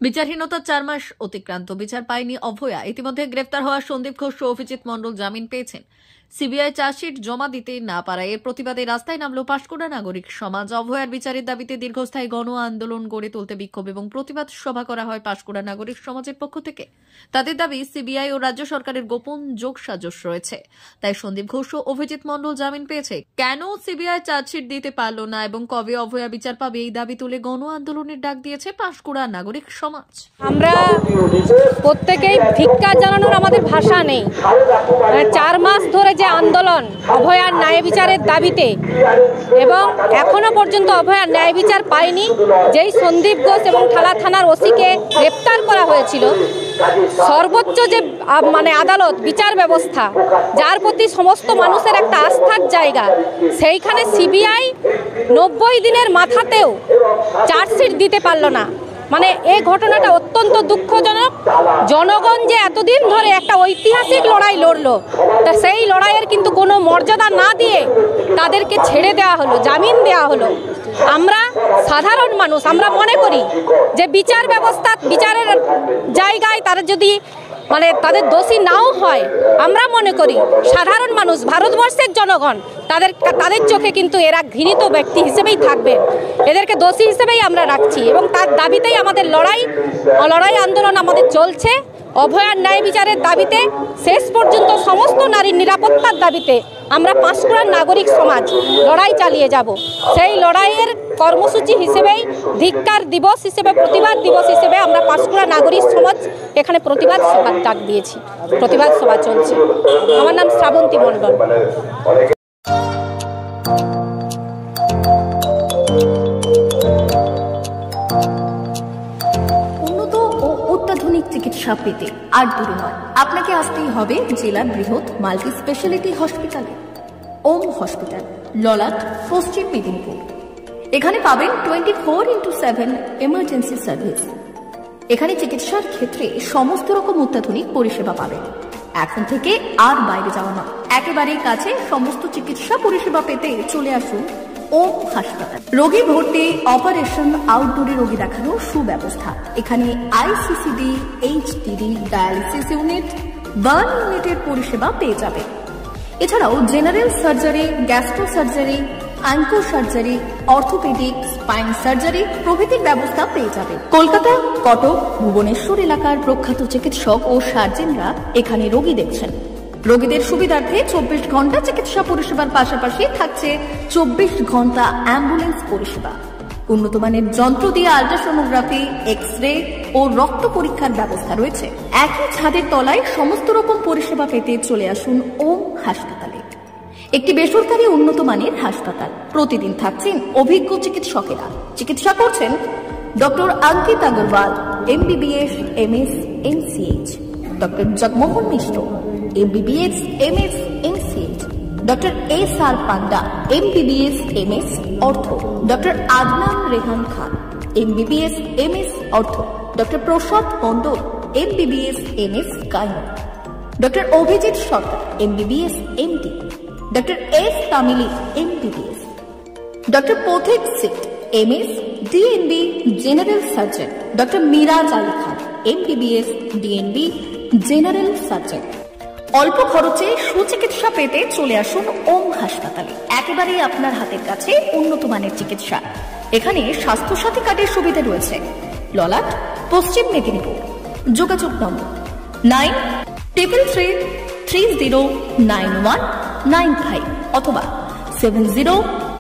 বিচারহীনতার 4 মাস অতিক্রান্ত, বিচার পায়নি অভয়া। ইতিমধ্যে গ্রেফতার হওয়া সন্দীপ ঘোষ ও অভিজিৎ মণ্ডল জামিন পেয়েছেন। সিবিআই চার্জশিট জমা দিতে না পারায় এর প্রতিবাদে রাস্তায় নামল পাঁশকুড়া নাগরিক সমাজ। অভয়ার বিচারের দাবিতে দীর্ঘস্থায়ী গণ আন্দোলন গড়ে তুলতে বিক্ষোভ এবং প্রতিবাদ সভা করা হয় পাঁশকুড়া নাগরিক সমাজের পক্ষ থেকে। তাদের দাবি, সিবিআই ও রাজ্য সরকারের গোপন যোগসাজশ রয়েছে, তাই সন্দীপ ঘোষ ও অভিজিৎ মণ্ডল জামিন পেয়েছে। কেন সিবিআই চার্জশিট দিতে পারল না এবং কবে অভয়া বিচার পাবে, এই দাবি তুলে গণ আন্দোলনের ডাক দিয়েছে পাঁশকুড়া নাগরিক সমাজ। আমরা প্রত্যেকেই ধিক্কার জানানোর আমাদের ভাষা নেই। 4 মাস ধরে যে আন্দোলন অভয়ার ন্যায় বিচারের দাবিতে, এবং এখনো পর্যন্ত অভয়ার ন্যায় বিচার পায়নি। যেই সন্দীপ ঘোষ এবং ঠালা থানার ওসিকে গ্রেপ্তার করা হয়েছিল, সর্বোচ্চ যে আদালত বিচার ব্যবস্থা, যার প্রতি সমস্ত মানুষের একটা আস্থার জায়গা, সেইখানে সিবিআই 90 দিনের মাথাতেও চার্জশিট দিতে পারল না। এই ঘটনাটা অত্যন্ত দুঃখজনক। জনগণ যে এতদিন ধরে একটা ঐতিহাসিক লড়াই লড়লো, তা সেই লড়াইয়ের কিন্তু কোনো মর্যাদা না দিয়ে তাদেরকে ছেড়ে দেওয়া হলো, জামিন দেওয়া হলো। আমরা সাধারণ মানুষ, আমরা মনে করি যে বিচার ব্যবস্থা, বিচারের জায়গায় তারা যদি তাদের দোষী নাও হয়, আমরা মনে করি সাধারণ মানুষ, ভারতবর্ষের জনগণ, তাদের চোখে কিন্তু এরা ঘৃণিত ব্যক্তি হিসেবেই থাকবে। এদেরকে দোষী হিসেবেই আমরা রাখছি এবং তার দাবিতেই আমাদের লড়াই আন্দোলন আমাদের চলছে। অভয়ার ন্যায় বিচারের দাবিতে, শেষ পর্যন্ত সমস্ত নারীর নিরাপত্তার দাবিতে আমরা পাঁশকুড়ার নাগরিক সমাজ লড়াই চালিয়ে যাব। সেই লড়াইয়ের কর্মসূচি হিসেবেই, ধিক্কার দিবস হিসেবে, প্রতিবাদ দিবস হিসেবে আমরা পাঁশকুড়া নাগরিক সমাজ এখানে প্রতিবাদ সভার ডাক দিয়েছি। প্রতিবাদ সভা চলছে। আমার নাম শ্রাবন্তী মণ্ডল। অত্যাধুনিক চিকিৎসা পেতে আর দূরে নয়, আপনাকে আসতেই হবে জেলার বৃহৎ মাল্টি স্পেশালিটি হসপিটালে, ওম হসপিটাল, ললাট, পশ্চিম মেদিনীপুর। এখানে পাবেন 24x7 এমার্জেন্সি সার্ভিস। এখানে চিকিৎসার ক্ষেত্রে সমস্ত রকম অত্যাধুনিক পরিষেবা পাবেন। এখন থেকে আর বাইরে যাওয়া নয়, একেবারেই কাছে সমস্ত চিকিৎসা পরিষেবা পেতে চলে আসুন ওম হাসপাতাল। রোগী ভর্তি, অপারেশন, আউটডোরে রোগী দেখানোর সুব্যবস্থা। এখানে ICCD, HDD, dialysis unit, burn ইউনিটের পরিষেবা পেয়ে যাবে। এছাড়াও general surgery, gastro surgery, onco surgery, orthopaedic, spine surgery প্রভৃতির ব্যবস্থা পেয়ে যাবে। কলকাতা, কটক, ভুবনেশ্বর এলাকার প্রখ্যাত চিকিৎসক ও সার্জেনরা এখানে রোগী দেখছেন। রোগীদের সুবিধার্থে 24 ঘন্টা চিকিৎসা পরিষেবার পাশাপাশি থাকছে 24 ঘন্টা অ্যাম্বুলেন্স পরিষেবা। উন্নত মানের যন্ত্র দিয়ে আল্ট্রাসোনোগ্রাফি, এক্স-রে ও রক্ত পরীক্ষার ব্যবস্থা রয়েছে। একই ছাদের তলায় সমস্ত রকম পরিষেবা পেতে চলে আসুন ওম হাসপাতালে। একটি বেসরকারি উন্নত মানের হাসপাতাল। প্রতিদিন থাকছেন অভিজ্ঞ চিকিৎসকেরা। চিকিৎসা করছেন doctor Ankit Agarwal, MBBS, MS, MCH, doctor Jagmohan Mishra, MBBS, MS, MCH, doctor SR Panda, MBBS, MS, ortho, doctor Adnan Rehan Khan, MBBS, MS, ortho, doctor Prasad Mondal, MBBS, MS, gyno, doctor Abhijit Sarkar, MBBS, MD, doctor S Tamili, MBBS, doctor Pathik সিট, MS, DNB, general surgeon, doctor Miraj Ali Khan, MBBS, DNB, general surgeon. অল্প খরচে সুচিকিৎসা পেতে চলে আসুন ওম হাসপাতালে। একেবারেই আপনার হাতের কাছে উন্নত মানের চিকিৎসা। এখানে স্বাস্থ্যসাথী কার্ডের সুবিধা রয়েছে। ললাট, পশ্চিম মেদিনীপুর। যোগাযোগ নম্বর 9333309195 অথবা 70